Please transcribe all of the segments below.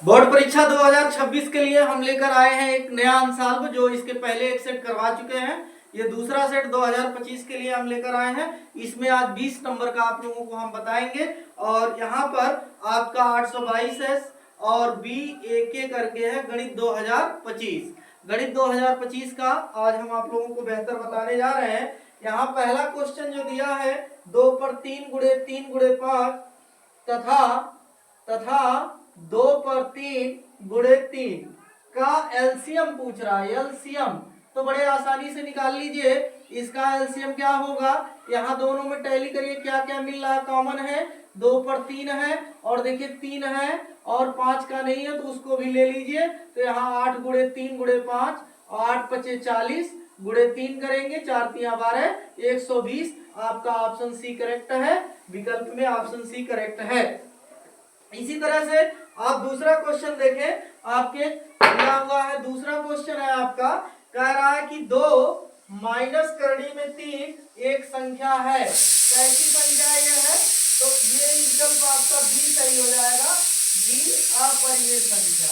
Board परीक्षा 2026 के लिए हम लेकर आए हैं एक नया अंशाल्प, जो इसके पहले एक सेट करवा चुके हैं। ये दूसरा सेट 2025 के लिए हम लेकर आए हैं। इसमें आज 20 नंबर का आप लोगों को हम बताएंगे और यहाँ पर आपका 822 है और बी एक करके है गणित 2025। गणित 2025 का आज हम आप लोगों को बेहतर बताने जा रहे हैं। यहाँ पहला क्वेश्चन जो दिया है 2 पर 3 गुणे 3 गुणे 5 तथा 2 पर 3 गुणे 3 का एलसीएम पूछ रहा है। एलसीएम तो बड़े आसानी से निकाल लीजिए। इसका एलसीएम क्या होगा, यहाँ दोनों में टैली करिए क्या क्या मिल रहा है। कॉमन है 2 पर 3 है और देखिए 3 है और 5 का नहीं है तो उसको भी ले लीजिए। तो यहाँ 8 गुणे 3 गुणे 5 और 8 पचे 40 गुणे 3 करेंगे, 4 3 12 120। आपका ऑप्शन सी करेक्ट है। विकल्प में ऑप्शन सी करेक्ट है। इसी तरह से आप दूसरा क्वेश्चन देखें, आपके दिया हुआ है। दूसरा क्वेश्चन है आपका, कह रहा है कि 2 माइनस करनी में 3 एक संख्या है। कैसी संख्या ये है, तो ये विकल्प आपका बी सही हो जाएगा। बी अपरिमेय संख्या।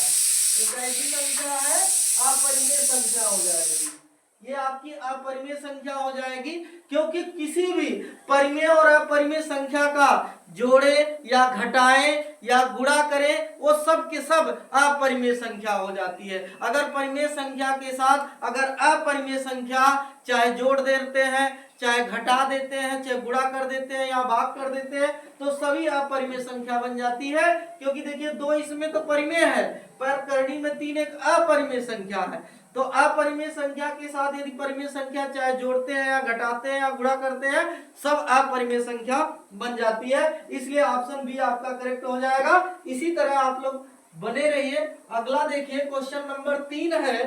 ये कैसी संख्या है, अपरिमेय संख्या हो जाएगी। ये आपकी अपरिमेय संख्या हो जाएगी, क्योंकि किसी भी परिमेय और अपरिमेय संख्या का जोड़े या घटाएं या गुणा करें वो सब के सब अपरिमेय संख्या हो जाती है। अगर परिमेय संख्या के साथ अगर अपरिमेय संख्या चाहे जोड़ देते हैं, चाहे घटा देते हैं, चाहे गुणा कर देते हैं या भाग कर देते हैं, तो सभी अपरिमेय संख्या बन जाती है। क्योंकि देखिए 2 इसमें तो परिमेय है, पर करनी में 3 एक अपरिमेय संख्या है। तो अपरिमेय संख्या के साथ यदि परिमेय संख्या चाहे जोड़ते हैं या घटाते हैं या गुणा करते हैं, सब अपरिमेय संख्या बन जाती है। इसलिए ऑप्शन बी आपका करेक्ट हो जाएगा। इसी तरह आप लोग बने रहिए। अगला देखिए, क्वेश्चन नंबर 3 है।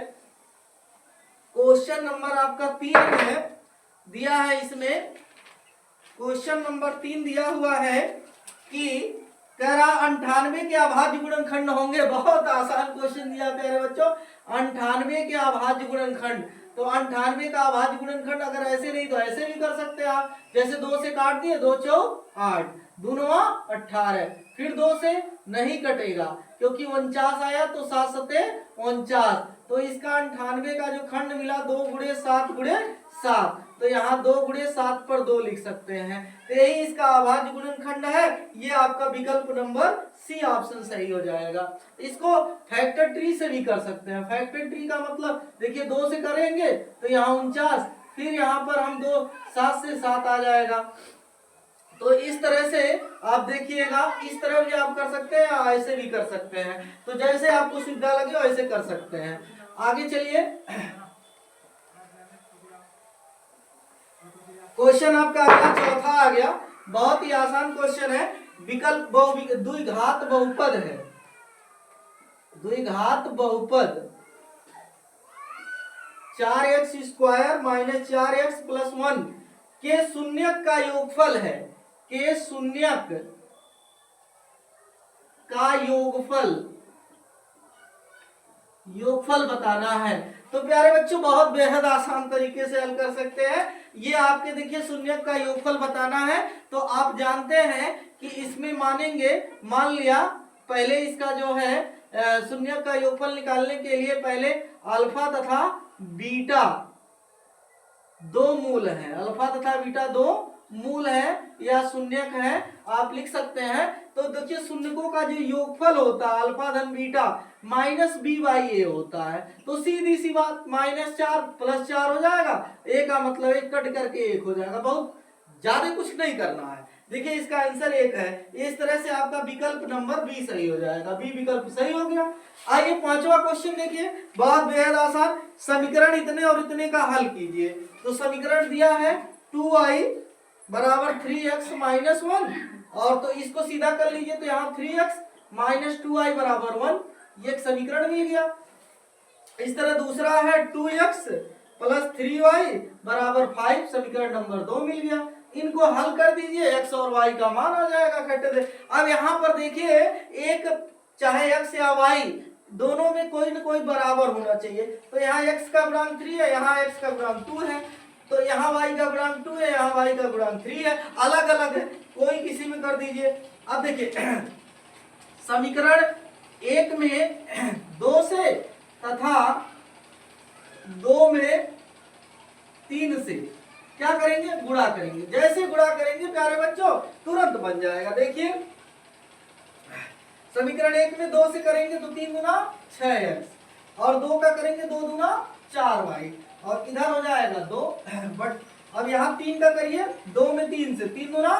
क्वेश्चन नंबर आपका 3 है, दिया है इसमें क्वेश्चन नंबर 3 दिया हुआ है कि कह रहा 98 के अभाज्य गुणनखंड होंगे। बहुत आसान क्वेश्चन दिया प्यारे बच्चों। 98 के अभाज्य गुणनखंड, तो 98 का अभाज्य गुणनखंड अगर ऐसे नहीं तो ऐसे भी कर सकते हैं आप। जैसे 2 से काट दिए, 2 चौक 8, 2 18, फिर 2 से नहीं कटेगा क्योंकि 49 आया तो 7 सते 49। तो इसका 98 का जो खंड मिला 2 गुणे 7 गुणे 7, तो यहाँ 2 गुणे 7 पर 2 लिख सकते हैं। तो यही इसका अभाज्य गुणनखंड है। ये आपका विकल्प नंबर सी ऑप्शन सही हो जाएगा। इसको फैक्टर ट्री से भी कर सकते हैं। फैक्टर ट्री का मतलब देखिए 2 से करेंगे तो यहाँ 49, फिर यहाँ पर हम 2 7 से 7 आ जाएगा। तो इस तरह से आप देखिएगा, इस तरह भी आप कर सकते हैं, ऐसे भी कर सकते हैं। तो जैसे आपको सुविधा लगे वैसे कर सकते हैं। आगे चलिए, क्वेश्चन आपका अगला चौथा आ गया। बहुत ही आसान क्वेश्चन है। विकल्प द्विघात बहुपद है। द्विघात बहुपद 4x² माइनस 4x प्लस 1 के शून्यक का योगफल है। के शून्यक का योगफल बताना है। तो प्यारे बच्चों बहुत बेहद आसान तरीके से हल कर सकते हैं। ये आपके देखिए शून्यक का योगफल बताना है, तो आप जानते हैं कि इसमें मानेंगे, मान लिया पहले इसका जो है शून्यक का योगफल निकालने के लिए पहले अल्फा तथा बीटा 2 मूल है। अल्फा तथा बीटा 2 मूल है या शून्यक है, आप लिख सकते हैं। तो देखिए शून्यकों का जो योगफल होता है अल्फा धन बीटा माइनस बी बाई ए होता है। तो सीधी सी बात -4 प्लस 4 हो जाएगा। ए का मतलब 1 कट करके 1 हो जाएगा। बहुत ज्यादा कुछ नहीं करना है। देखिए इसका आंसर 1 है। इस तरह से आपका विकल्प नंबर बी सही हो जाएगा। बी विकल्प सही हो गया। आइए 5वां क्वेश्चन देखिए, बहुत बेहद आसान। समीकरण इतने और इतने का हल कीजिए। तो समीकरण दिया है 2i बराबर 3x माइनस 1, और तो इसको सीधा कर लीजिए तो यहाँ 3x माइनस 2i बराबर 1, ये एक समीकरण मिल गया। इस तरह दूसरा है 2x प्लस 3y बराबर 5, समीकरण नंबर 2 मिल गया। इनको हल कर दीजिए, x और y का मान आ जाएगा इकट्ठे से। अब यहाँ पर देखिए एक चाहे x या y दोनों में कोई न कोई बराबर होना चाहिए। तो यहाँ x का गुणांक 3 है, यहाँ x का गुणांक 2 है, तो यहाँ y का गुणांक 2 है, यहाँ y का गुणांक 3 है। अलग अलग है, कोई किसी में कर दीजिए। अब देखिए समीकरण एक में 2 से तथा 2 में 3 से क्या करेंगे, गुणा करेंगे। जैसे गुणा करेंगे प्यारे बच्चों तुरंत बन जाएगा। देखिए समीकरण 1 में 2 से करेंगे तो 3 गुना 6x और 2 का करेंगे 2 गुना 4y और इधर हो जाएगा 2 बट अब यहाँ 3 का करिए 2 में 3 से 3 गुना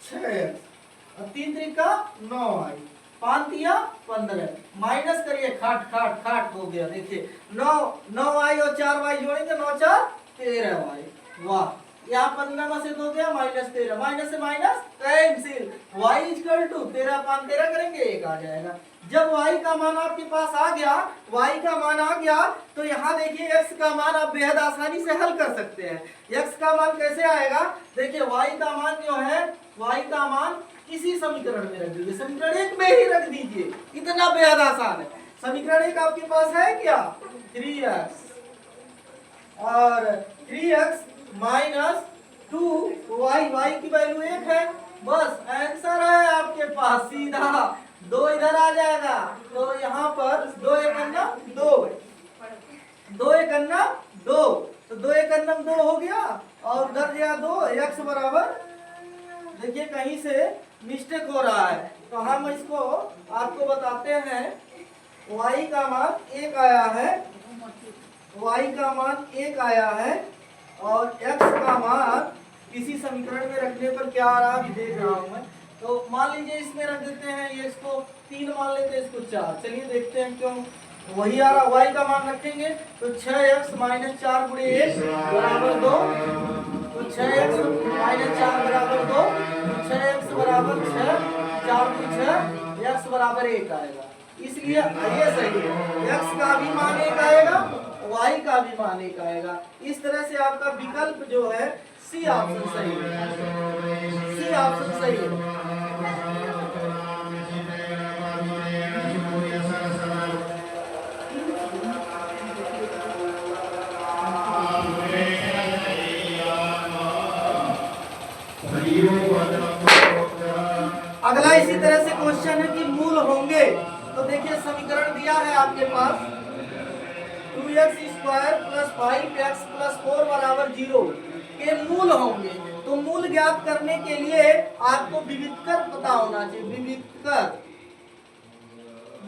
6x और 3 त्रिका 9y 5 तिया 15 माइनस करिए खाट खाट खाट हो गया। देखिए 9y और 4y जोड़ेंगे 9 4 13y। वाह, यहाँ 15 में से 2 गया -13 माइनस से minus cancel y equal to 13 5 13 करेंगे 1 आ जाएगा। जब y का मान आपके पास आ गया, y का मान आ गया तो यहाँ देखिए x का मान आप बेहद आसानी से हल कर सकते हैं। x का मान कैसे आएगा, देखिए y का मान जो है, y का मान इसी समीकरण में रख दीजिए, समीकरण 1 में ही रख दीजिए, इतना बेहद आसान है। समीकरण 1 आपके पास है क्या, 3x और 3x माइनस 2y, y की वैल्यू 1 है, बस आंसर है आपके पास सीधा। 2 इधर आ जाएगा तो यहाँ पर 2 एकन्ना 2, 2 एकन्ना 2 तो 2 एकन्ना 2 हो गया और उधर गया 2 x बराबर, देखिए कहीं से मिस्टेक हो रहा है तो हम इसको आपको बताते हैं। y का मान 1 आया है, y का मान 1 आया है और x का मान इसी समीकरण में रखने पर क्या आ रहा है देख रहा हूं मैं। तो मान लीजिए इसमें रख देते हैं, ये इसको 3 मान लेते हैं, इसको 4। चलिए देखते हैं क्यों वही आ रहा। y का मान रखेंगे तो 6x माइनस 4 गुणे 1 बराबर 2, तो 6x माइनस 4 बराबर 2, 6x बराबर 6, 4 गुणे 6 x बराबर 1 आएगा। इसलिए ये सही है, x का भी मान 1 आएगा, y का भी मान 1 आएगा। इस तरह से आपका विकल्प जो है सी ऑप्शन सही है, सी ऑप्शन सही है। अगला इसी तरह से क्वेश्चन है कि मूल होंगे, तो देखिए समीकरण दिया है आपके पास 2x square plus 5x plus 4 बराबर 0 के मूल होंगे। तो मूल ज्ञात करने के लिए आपको विविधकर पता होना चाहिए, विविधकर।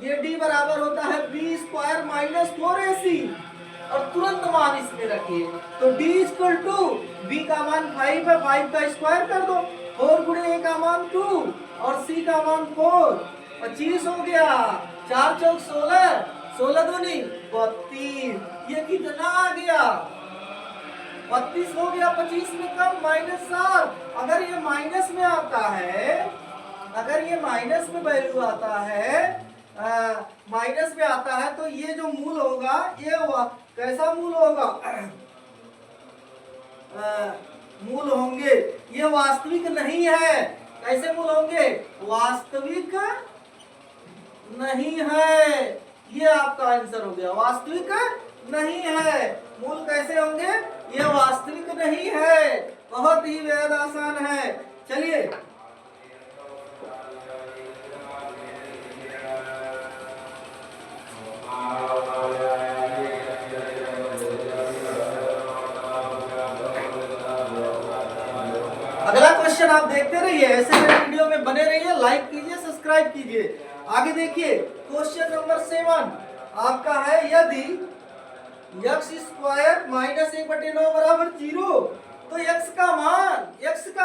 ये d बराबर होता है b स्क्वायर माइनस 4ac और तुरंत मान इसमें रखिए तो d इक्वल टू b का मान 5 है, 5 का स्क्वायर कर दो, 4 गुणे a का मान 2 और c का मान 4, 25 हो गया, 4 चौक 16, 16 दूनी 32, ये कितना आ गया 32 हो गया। 25 में कम -7, अगर ये माइनस में आता है, अगर ये माइनस में वैल्यू आता है, माइनस में आता है तो ये जो मूल होगा ये कैसा मूल होगा, मूल होंगे ये वास्तविक नहीं है। कैसे मूल होंगे, वास्तविक नहीं है, ये आपका आंसर हो गया, वास्तविक नहीं है। मूल कैसे होंगे, ये वास्तविक नहीं है, बहुत ही बेहद आसान है। चलिए अगला क्वेश्चन आप देखते रहिए, ऐसे मेरे वीडियो में बने रहिए, लाइक कीजिए, सब्सक्राइब कीजिए। आगे देखिए क्वेश्चन नंबर 7 आपका है, यदि x स्क्वायर माइनस 1/9 बराबर 0 तो x का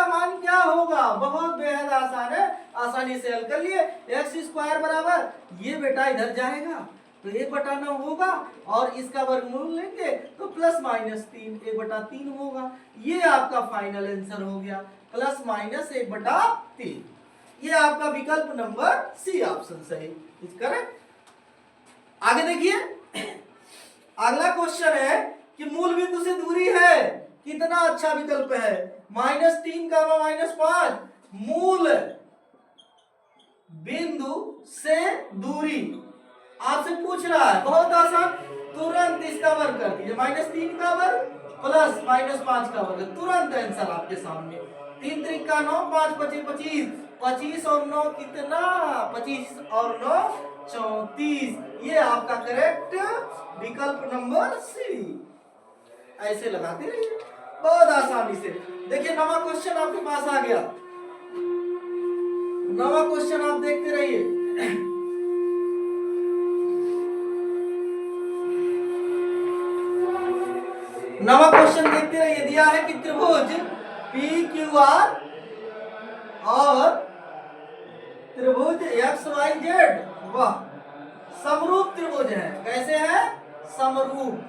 मान क्या होगा, बहुत बेहद आसान है, आसानी से हल कर लिए। x स्क्वायर बराबर ये बेटा इधर जाएगा तो 1/9 होगा और इसका वर्गमूल लेंगे तो प्लस माइनस 3 1/3 होगा। ये आपका फाइनल आंसर हो गया, प्लस माइनस 1/3। ये आपका विकल्प नंबर सी ऑप्शन सही करेक्ट। आगे देखिए अगला क्वेश्चन है कि मूल बिंदु से दूरी है, कितना अच्छा विकल्प है, -3 का -5 मूल बिंदु से दूरी आपसे पूछ रहा है, बहुत आसान, तुरंत इसका वर्ग कर दीजिए, -3 का वर्ग प्लस -5 का वर्ग, तुरंत आंसर आपके सामने। 3 त्रिका 9, 5 25 25 और 9 कितना, 25 और 9 34। 30। ये आपका करेक्ट विकल्प नंबर सी। ऐसे लगाते रहिए बहुत आसानी से। देखिए नवा क्वेश्चन आपके पास आ गया, नवा क्वेश्चन आप देखते रहिए। नवा क्वेश्चन देखते रहिए। दिया है कि त्रिभुज PQR और त्रिभुज XYZ, वाह, समरूप त्रिभुज है। कैसे है? समरूप,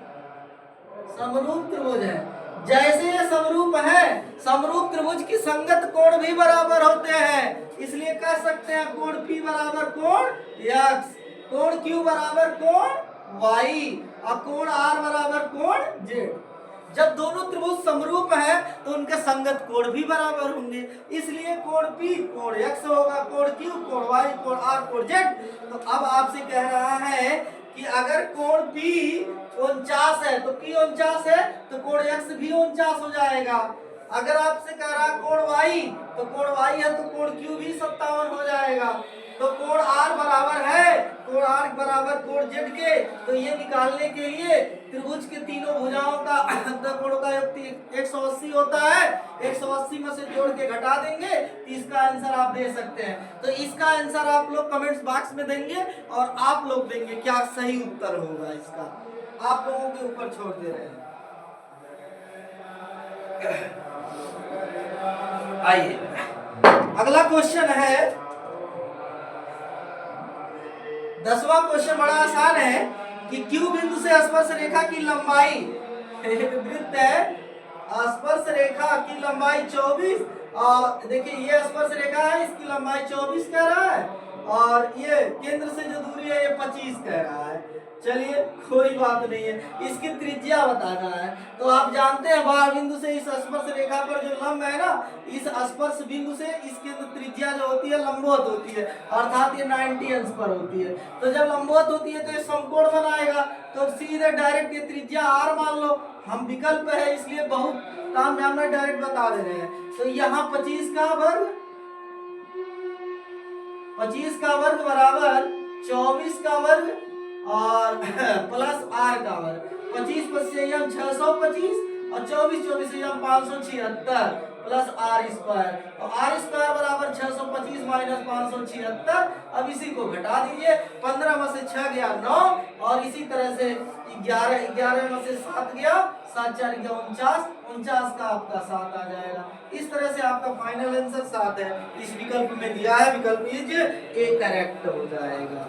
समरूप त्रिभुज है। जैसे ये समरूप है, समरूप त्रिभुज की संगत कोण भी बराबर होते हैं, इसलिए कह सकते हैं कोण P बराबर कोण X, कोण Q बराबर कोण Y और कोण R बराबर कोण Z। जब दोनों त्रिभुज समरूप है तो उनके संगत कोण भी बराबर होंगे, इसलिए कोण P कोण X होगा, कोण Q कोण Y, कोण R कोण Z। तो अब आपसे कह रहा है कि अगर कोण P 49 है तो P 49 है तो कोण X भी 49 हो जाएगा। अगर आपसे कह रहा कोण Y तो कोण Y है तो कोण Q भी 57 हो जाएगा। तो कोण R बराबर है कोण R बराबर कोण Z के। तो ये निकालने के लिए त्रिभुज के तीनों भुजाओं का कोणों का योग 180 होता है, 180 में से जोड़ के घटा देंगे तो इसका आंसर आप दे सकते हैं। तो इसका आंसर आप लोग कमेंट्स बॉक्स में देंगे और आप लोग देंगे क्या सही उत्तर होगा इसका, आप लोगों के ऊपर छोड़ दे रहे हैं। आइए अगला क्वेश्चन है 10वां क्वेश्चन, बड़ा आसान है कि Q बिंदु से स्पर्श रेखा की लंबाई, एक वृत्त है, स्पर्श रेखा की लंबाई 24 और देखिए ये स्पर्श रेखा है, इसकी लंबाई 24 कह रहा है और ये केंद्र से जो दूरी है ये 25 कह रहा है। चलिए कोई बात नहीं है, इसकी त्रिज्या बताना है। तो आप जानते हैं बाह्य बिंदु से इस स्पर्श रेखा पर जो लंब है ना, इस स्पर्श बिंदु से इसकी त्रिज्या जो होती है लंबवत होती है, अर्थात ये 90 अंश पर होती है। तो जब लंबवत होती है तो ये समकोण बनाएगा, तो सीधे डायरेक्ट ये त्रिज्या R मान लो। हम विकल्प है इसलिए बहुत काम में हम डायरेक्ट बता दे रहे हैं। तो यहाँ 25 का वर्ग, 25 का वर्ग बराबर 24 का वर्ग और प्लस R का वर्ग। 25 25 हम 625 और 24 24 से हम 576 प्लस R स्क्वायर और R स्क्वायर बराबर 625 माइनस 576। अब इसी को घटा दीजिए, 15 में से 6 गया 9 और इसी तरह से 11 में से 7 गया 7 4 गया 49, 49 का आपका 7 आ जाएगा। इस तरह से आपका फाइनल आंसर 7 है, इस विकल्प में दिया है, विकल्प ए करेक्ट हो जाएगा।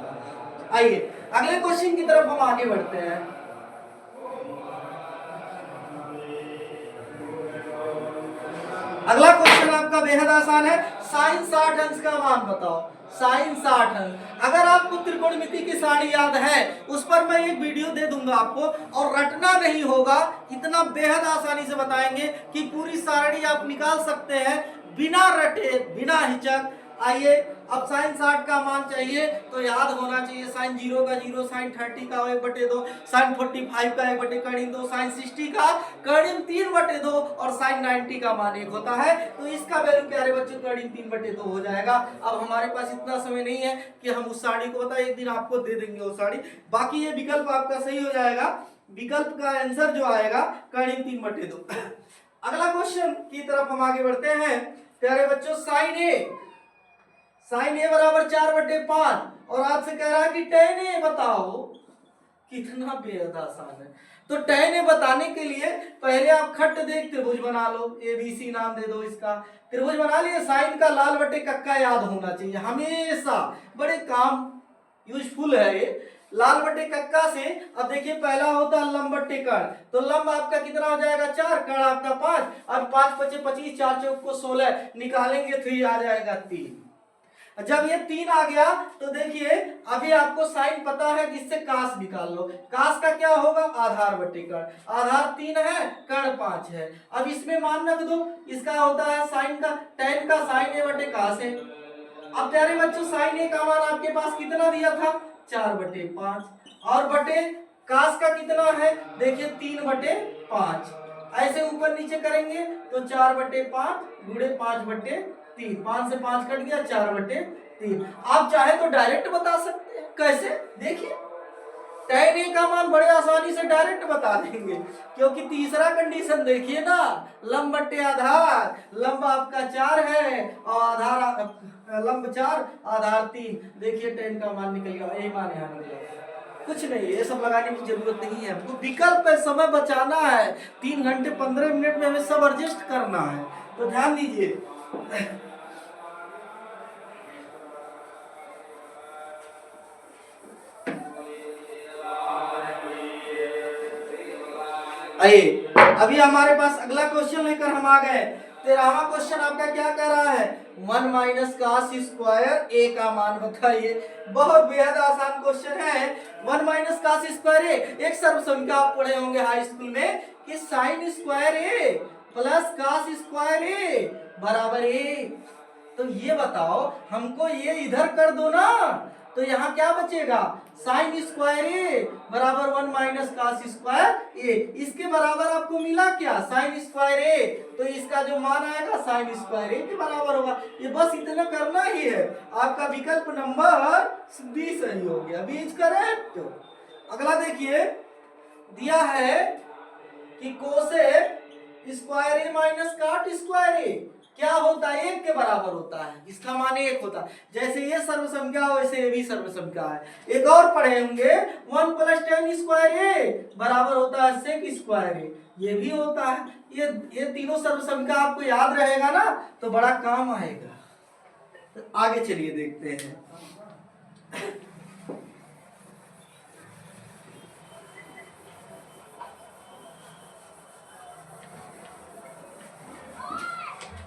आइए अगले क्वेश्चन की तरफ हम आगे बढ़ते हैं। अगला क्वेश्चन आपका बेहद आसान है, साइन 60 अंश का मान बताओ। साइन 60 अंश, अगर आपको त्रिकोणमिति की सारणी याद है उस पर मैं एक वीडियो दे दूंगा आपको, और रटना नहीं होगा, इतना बेहद आसानी से बताएंगे कि पूरी सारणी आप निकाल सकते हैं बिना रटे बिना हिचक। आइए अब साइन 60 का मान चाहिए तो याद होना चाहिए साइन 0 का 0, साइन 30 का 1/2, साइन 45 का 1/2, साइन 60 का कर्णिम 3/2 और साइन 90 का मान 1 होता है। तो इसका वैल्यू प्यारे बच्चों कर्णिम 3/2 हो जाएगा। अब हमारे पास इतना समय नहीं है कि हम उस सारणी को बताएं, एक दिन आपको दे देंगे वो सारणी। बाकी ये विकल्प आपका सही हो जाएगा, विकल्प का आंसर जो आएगा कर्णिम 3/2। अगला क्वेश्चन की तरफ हम आगे बढ़ते हैं प्यारे बच्चों। साइन ए बराबर 4/5 और आपसे कह रहा है कि tan ए बताओ। कितना बेहद आसान है। तो tan ए बताने के लिए पहले आप खट्ट देख त्रिभुज बना लो, ABC नाम दे दो इसका। त्रिभुज बना लिए, साइन का लाल बटे कक्का याद होना चाहिए हमेशा, बड़े काम यूजफुल है ये। लाल बटे कक्का से अब देखिए पहला होता है लंब बटे कर्ण, तो लंब आपका कितना हो जाएगा 4, कर्ण आपका 5। अब 5 5 25, 4 चौक को 16 निकालेंगे तो ये आ जाएगा 3। जब ये 3 आ गया तो देखिए अभी आपको साइन पता है कि इससे कास निकाल लो। कास का क्या होगा आधार बटे कर्ण, आधार 3 है कर्ण 5 है। अब इसमें मान रख दो, इसका होता है साइन का tan का साइन ए बटे कास है। अब प्यारे बच्चों साइन ए का मान आपके पास कितना दिया था 4/5 और बटे कास का कितना है देखिए 3/5। ऐसे ऊपर नीचे करेंगे तो 4/5 गुणे 5/3, 5 से 5 कट गया 4/3 3। आप चाहे तो डायरेक्ट बता सकते हैं। कैसे? देखिए tan A का मान बड़े आसानी से डायरेक्ट बता देंगे, क्योंकि तीसरा कंडीशन देखिए ना, लंब बट्टे आधार। लंब आपका 4 है और आधार लंब 4 आधार 3। देखिए tan का मान निकल गया, यही मान यहाँ निकला। कुछ नहीं, ये सब लगाने की जरूरत नहीं है, हमको विकल्प पे समय बचाना है। 3 घंटे 15 मिनट में हमें सब एडजस्ट करना है, तो ध्यान दीजिए। आइए अभी हमारे पास अगला क्वेश्चन लेकर हम आ गए। 13वां क्वेश्चन आपका क्या कह रहा है? 1 माइनस कास स्क्वायर ए का मान बताइए। बहुत बेहद आसान क्वेश्चन है। 1 माइनस कास स्क्वायर ए, एक सर्व संख्या आप पढ़े होंगे हाई स्कूल में कि साइन स्क्वायर ए प्लस कास स्क्वायर ए बराबर ए। तो ये बताओ, हमको ये इधर कर दो ना, तो यहाँ क्या बचेगा? साइन स्क्वायर ए बराबर 1 माइनस कास स्क्वायर ए। इसके बराबर आपको मिला क्या? साइन स्क्वायर ए। तो इसका जो मान आएगा साइन स्क्वायर ए के बराबर होगा। ये बस इतना करना ही है। आपका विकल्प नंबर बी सही हो गया, बी इज करेक्ट। अगला देखिए, दिया है कि कोसेक स्क्वायर ए माइनस काट स्क्वायर ए क्या होता है? 1 के बराबर होता है। इसका मान 1 होता है। जैसे ये सर्व संख्या वैसे ये भी सर्व संख्या है। एक और पढ़े होंगे 1 प्लस tan स्क्वायर ए बराबर होता है sec स्क्वायर ए, ये भी होता है। ये तीनों सर्व संख्या आपको याद रहेगा ना, तो बड़ा काम आएगा। तो आगे चलिए देखते हैं।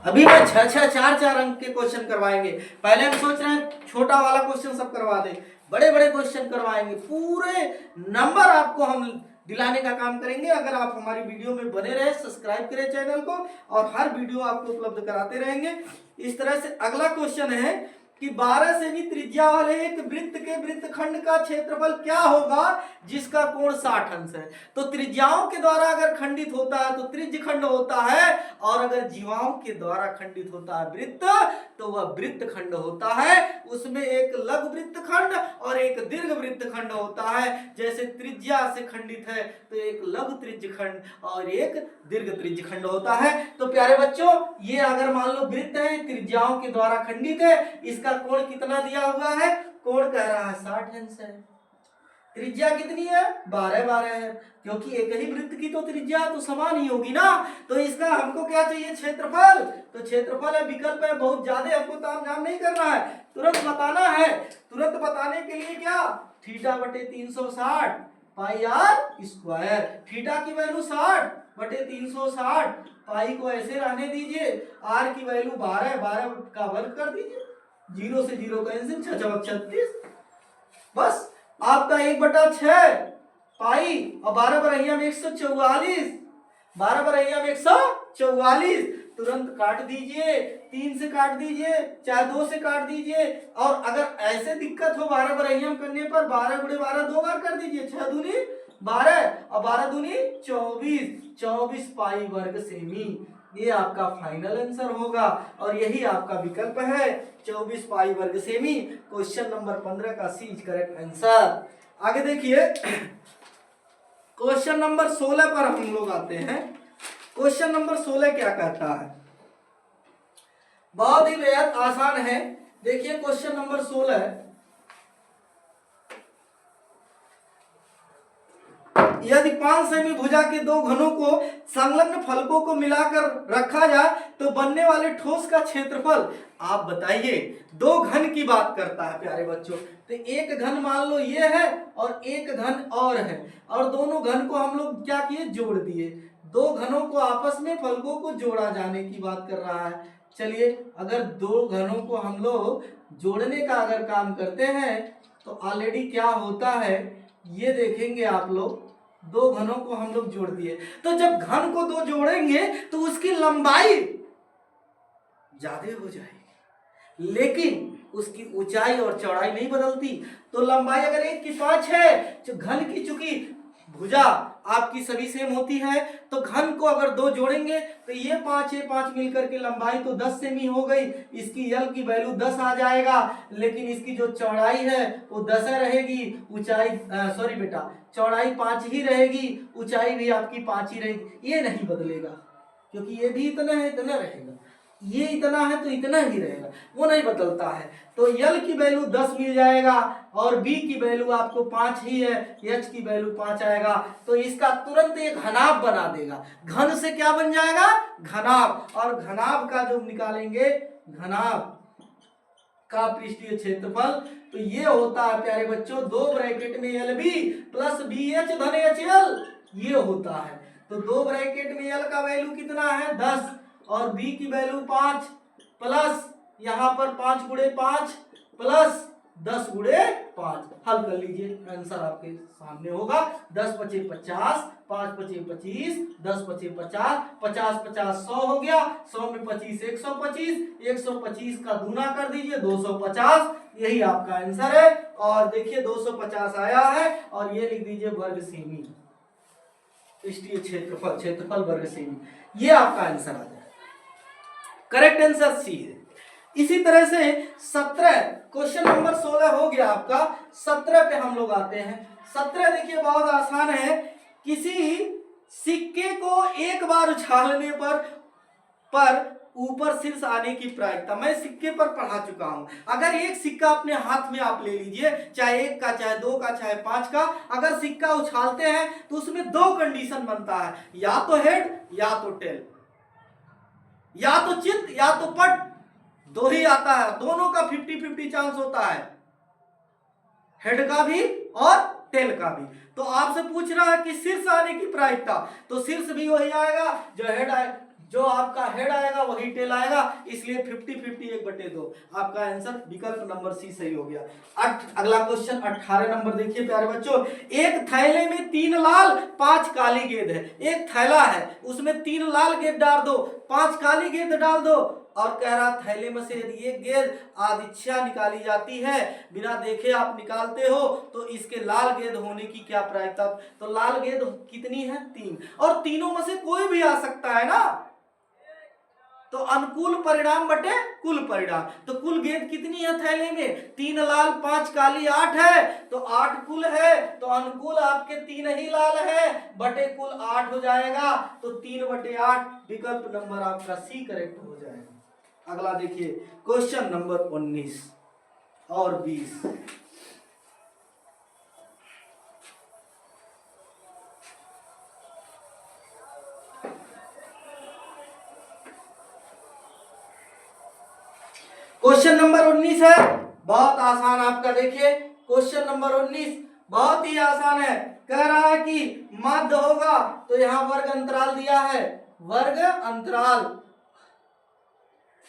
अभी मैं 4 अंक के क्वेश्चन करवाएंगे। पहले हम सोच रहे हैं छोटा वाला क्वेश्चन सब करवा दें, बड़े बड़े क्वेश्चन करवाएंगे। पूरे नंबर आपको हम दिलाने का काम करेंगे अगर आप हमारी वीडियो में बने रहे, सब्सक्राइब करें चैनल को, और हर वीडियो आपको उपलब्ध कराते रहेंगे। इस तरह से अगला क्वेश्चन है कि 12 सेमी त्रिज्या वाले एक वृत्त के वृत्तखंड का क्षेत्रफल क्या होगा जिसका कोण 60 अंश है। तो त्रिज्याओं के द्वारा अगर खंडित होता है तो त्रिज्यखंड होता है, और अगर जीवाओं के द्वारा खंडित होता है वृत्त तो वह वृत्तखंड होता है। उसमें एक लघु वृत्तखंड और एक दीर्घ वृत्तखंड होता है। जैसे त्रिज्या से खंडित है तो एक लघु त्रिज्यखंड और एक दीर्घ त्रिज्यखंड होता है। तो प्यारे बच्चों, ये अगर मान लो वृत्त है, त्रिज्याओं के द्वारा खंडित है, इसका कोण कितना दिया हुआ है? कोण कह रहा है 60 अंश है। त्रिज्या कितनी है? 12 है, क्योंकि एक ही वृत्त की तो त्रिज्या तो समान ही होगी ना। तो इसका हमको क्या चाहिए? क्षेत्रफल। तो क्षेत्रफल है, विकल्प है, बहुत ज्यादा हमको तामझाम नहीं करना है, तुरंत बताना है। तुरंत बताने के लिए क्या? थीटा बटे 360 पाई आर स्क्वायर। थीटा की वैल्यू 60 बटे 360, पाई को ऐसे रहने दीजिए, आर की वैल्यू 12 का वर्ग कर दीजिए, 0 से 0 कैंसिल, 6 36। बस आपका 1/6 पाई और 12 बरहिया में 144, 12 बरहिया में 144। तुरंत काट दीजिए, 3 से काट दीजिए, चाहे 2 से काट दीजिए। और अगर ऐसे दिक्कत हो 12 बरहिया करने पर 12 गुणे 12 2 बार कर दीजिए, 6 दूनी 12 और 12 दूनी 24 पाई वर्ग सेमी। ये आपका फाइनल आंसर होगा और यही आपका विकल्प है 24 पाई वर्ग सेमी। क्वेश्चन नंबर 15 का सी इज करेक्ट आंसर। आगे देखिए, क्वेश्चन नंबर 16 पर हम लोग आते हैं। क्वेश्चन नंबर 16 क्या कहता है? बहुत ही बेहद आसान है। देखिए क्वेश्चन नंबर 16, यदि 5 सेमी भुजा के दो घनों को संलग्न फलकों को मिलाकर रखा जाए तो बनने वाले ठोस का क्षेत्रफल आप बताइए। दो घन की बात करता है प्यारे बच्चों। तो एक घन मान लो ये है और एक घन और है, और दोनों घन को हम लोग क्या किए? जोड़ दिए। दो घनों को आपस में फलकों को जोड़ा जाने की बात कर रहा है। चलिए, अगर दो घनों को हम लोग जोड़ने का अगर काम करते हैं तो ऑलरेडी क्या होता है ये देखेंगे आप लोग। दो घनों को हम लोग जोड़ दिए, तो जब घन को दो जोड़ेंगे तो उसकी लंबाई ज्यादा हो जाएगी, लेकिन उसकी ऊंचाई और चौड़ाई नहीं बदलती। तो लंबाई अगर 1 की 5 है तो घन की चूंकि भुजा आपकी सभी सेम होती है, तो घन को अगर 2 जोड़ेंगे तो ये 5 मिलकर के लंबाई तो 10 सेमी हो गई, इसकी यल की वैल्यू 10 आ जाएगा, लेकिन इसकी जो चौड़ाई है वो 10 रहेगी, ऊंचाई सॉरी बेटा, चौड़ाई 5 ही रहेगी, ऊंचाई भी आपकी 5 ही रहेगी, ये नहीं बदलेगा, क्योंकि ये भी इतना है इतना रहेगा, ये इतना है तो इतना ही रहेगा, वो नहीं बदलता है। तो यल की वैल्यू 10 मिल जाएगा और बी की वैल्यू आपको 5 ही है, एच की वैल्यू 5 आएगा, तो इसका तुरंत एक घनाभ बना देगा। घन से क्या बन जाएगा? घनाभ, और घनाभ का जो निकालेंगे, घनाभ का पृष्ठीय क्षेत्रफल, तो ये होता है प्यारे बच्चों 2 ब्रैकेट में L B plus B H धन एच एल, ये होता है। तो 2 ब्रैकेट में एल का वैल्यू कितना है? 10 और बी की वैल्यू 5 प्लस यहाँ पर 5 गुणे 5 प्लस 10 गुणे 5, हल कर लीजिए, आंसर आपके सामने होगा। 10 पचे 50, 5 पचे 25, 10 पचे 50, 50 50 100 हो गया, 100 में 25 125, 125 का दूना कर दीजिए 250, यही आपका आंसर है। और देखिए 250 आया है और ये लिख दीजिए वर्ग सेमी, पृष्ठीय क्षेत्रफल, क्षेत्रफल वर्ग सेमी, ये आपका आंसर आ जाए। करेक्ट आंसर सी है। इसी तरह से 17 क्वेश्चन नंबर 16 हो गया आपका, 17 पे हम लोग आते हैं। 17 देखिए बहुत आसान है। किसी सिक्के को एक बार उछालने पर ऊपर शीर्ष आने की प्रायिकता, मैं सिक्के पर पढ़ा चुका हूं। अगर एक सिक्का अपने हाथ में आप ले लीजिए, चाहे 1 का, चाहे 2 का, चाहे 5 का, अगर सिक्का उछालते हैं तो उसमें 2 कंडीशन बनता है, या तो हेड या तो टेल, या तो चित या तो पट, 2 ही आता है, दोनों का 50-50 चांस होता है, हेड का भी और टेल का भी। तो आपसे पूछ रहा है कि शीर्ष आने की प्रायिकता, तो शीर्ष भी वही आएगा, जो हेड आए, जो आपका हेड आएगा वही टेल आएगा, इसलिए 50-50 1/2, आपका आंसर विकल्प नंबर सी सही हो गया। अगला क्वेश्चन 18 नंबर देखिए प्यारे बच्चों। एक थैले में 3 लाल 5 काली गेंद है, एक थैला है उसमें 3 लाल गेंद डाल दो, 5 काली गेंद डाल दो, और कह रहा थैले में से यदि एक गेंद आदिच्छा निकाली जाती है, बिना देखे आप निकालते हो, तो इसके लाल गेंद होने की क्या प्रायिकता? तो लाल गेंद कितनी है? 3, और तीनों में से कोई भी आ सकता है ना, तो अनुकूल परिणाम बटे कुल परिणाम, तो कुल गेंद कितनी है थैले में? 3 लाल 5 काली 8 है, तो 8 कुल है, तो अनुकूल आपके 3 ही लाल है, बटे कुल 8 हो जाएगा, तो 3/8 विकल्प नंबर आपका सी करेक्ट हो जाएगा। अगला देखिए क्वेश्चन नंबर 19 और 20। क्वेश्चन नंबर 19 है, बहुत आसान आपका। देखिए क्वेश्चन नंबर 19 बहुत ही आसान है। कह रहा है कि मध्य होगा, तो यहां वर्ग अंतराल दिया है, वर्ग अंतराल,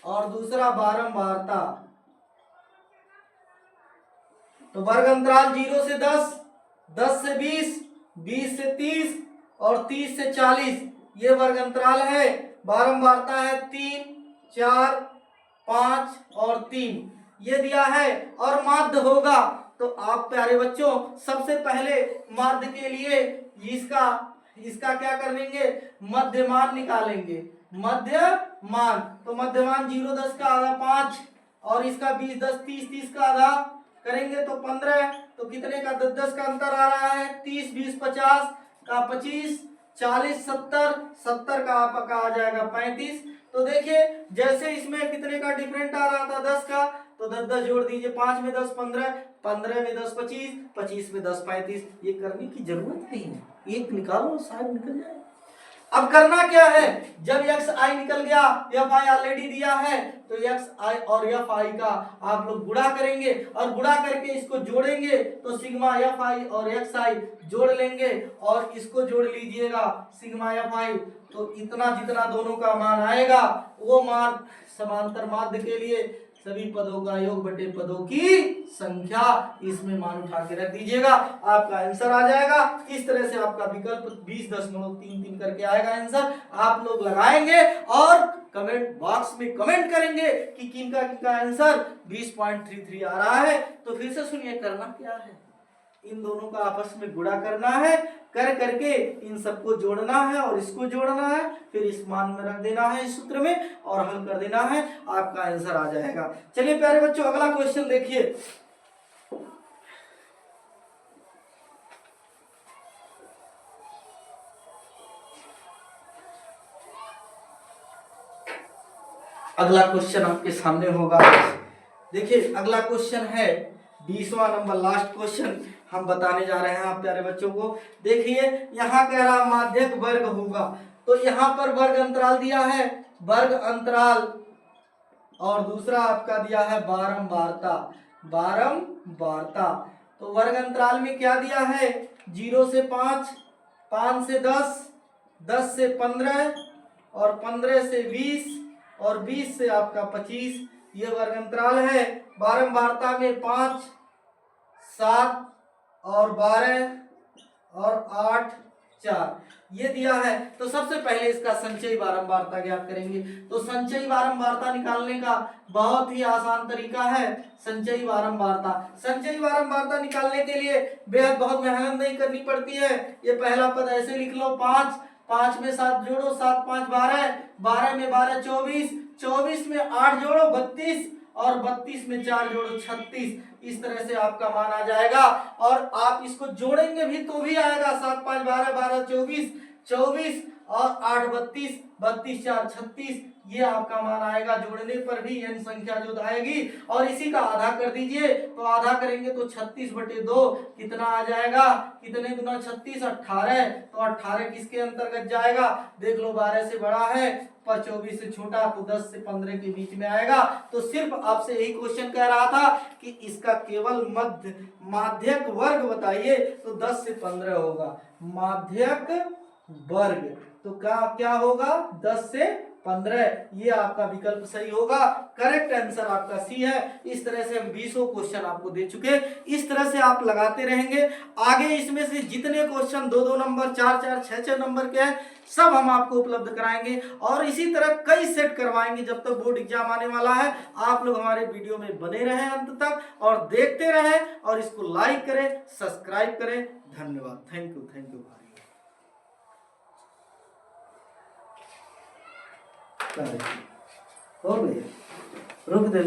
और दूसरा बारंबारता, तो वर्ग अंतराल 0 से 10, 10 से 20, 20 से 30 और 30 से 40, ये वर्ग अंतराल है। बारंबारता है 3, 4, 5 और 3, ये दिया है। और माध्य होगा, तो आप प्यारे बच्चों सबसे पहले माध्य के लिए इसका क्या करेंगे? मध्यमान निकालेंगे, मध्यमान, तो मध्यमान 0 10 का आधा 5, और इसका 20 10 30 30 का आधा करेंगे तो 15, तो कितने का 10 10 का अंतर आ रहा है, 30 20 50 का 25, 40 70 70 का आपका आ जाएगा 35। तो देखिए जैसे इसमें कितने का डिफरेंट आ रहा था 10 का, तो 10 10 जोड़ दीजिए, 5 में 10 15, 15 में 10 25, 25 में 10 35, ये करने की जरूरत नहीं है, एक निकालो शायद निकल जाए। अब करना क्या है, जब एक्स आई निकल गया, एफ आई ऑलरेडी दिया है, तो एक्स आई और एफ आई का आप लोग गुणा करेंगे, और गुणा करके इसको जोड़ेंगे, तो सिग्मा एफ आई और एक्स आई जोड़ लेंगे, और इसको जोड़ लीजिएगा सिग्मा एफ आई, तो इतना जितना दोनों का मान आएगा वो मान समांतर माध्य के लिए सभी पदों का योग बटे पदों की संख्या, इसमें मान उठा के रख दीजिएगा, आपका आंसर आ जाएगा। इस तरह से आपका विकल्प 20.33 करके आएगा आंसर। आप लोग लगाएंगे और कमेंट बॉक्स में कमेंट करेंगे कि किनका आंसर 20.33 आ रहा है। तो फिर से सुनिए करना क्या है, इन दोनों का आपस में गुणा करना है, कर करके इन सबको जोड़ना है और इसको जोड़ना है, फिर इस मान में रख देना है इस सूत्र में और हल कर देना है, आपका आंसर आ जाएगा। चलिए प्यारे बच्चों अगला क्वेश्चन देखिए। अगला क्वेश्चन आपके सामने होगा। देखिए अगला क्वेश्चन है 20वां नंबर, लास्ट क्वेश्चन हम बताने जा रहे हैं आप प्यारे बच्चों को। देखिए यहाँ कह रहा माध्यक वर्ग होगा, तो यहाँ पर वर्ग अंतराल दिया है, वर्ग अंतराल, और दूसरा आपका दिया है बारंबारता, बारंबारता। तो वर्ग अंतराल में क्या दिया है, 0 से 5, 5 से 10, 10 से 15 और 15 से 20 और 20 से आपका 25, ये वर्ग अंतराल है। बारंबारता में 5, 7 और 12 और 8, 4 ये दिया है। तो सबसे पहले इसका संचयी बारंबारता ज्ञात करेंगे। तो संचयी बारंबारता निकालने का बहुत ही आसान तरीका है संचयी बारंबारता। संचयी बारंबारता निकालने के लिए बेहद बहुत मेहनत नहीं करनी पड़ती है। ये पहला पद ऐसे लिख लो 5, 5 में 7 जोड़ो, 7 5 12, 12 में 12 24, 24 में 8 जोड़ो 32 और 32 में 4 जोड़ो 36। इस तरह से आपका मान आ जाएगा और आप इसको जोड़ेंगे भी तो भी आएगा। 7 5 12 12 24, 24 और 8 32, 32 4 36, ये आपका मान आएगा। जोड़ने पर भी n संख्या जो आएगी और इसी का आधा कर दीजिए, तो आधा करेंगे तो 36/2 कितना आ जाएगा, कितने गुना 36 18। तो 18 किसके अंतर्गत जाएगा, देख लो 12 से बड़ा है पर 24 से छोटा, तो 10 से 15 के बीच में आएगा। तो सिर्फ आपसे यही क्वेश्चन कह रहा था कि इसका केवल माध्यक वर्ग बताइए, तो 10 से 15 होगा माध्यक वर्ग। तो क्या होगा 10 से 15, ये आपका विकल्प सही होगा। करेक्ट आंसर आपका सी है। इस तरह से हम 20 क्वेश्चन आपको दे चुके, इस तरह से आप लगाते रहेंगे। आगे इसमें से जितने क्वेश्चन 2-2 नंबर, 4-4, 6-6 नंबर के हैं, सब हम आपको उपलब्ध कराएंगे और इसी तरह कई सेट करवाएंगे जब तक बोर्ड एग्जाम आने वाला है। आप लोग हमारे वीडियो में बने रहें अंत तक और देखते रहें और इसको लाइक करें, सब्सक्राइब करें। धन्यवाद। थैंक यू भाई। हो गया, रुक दे।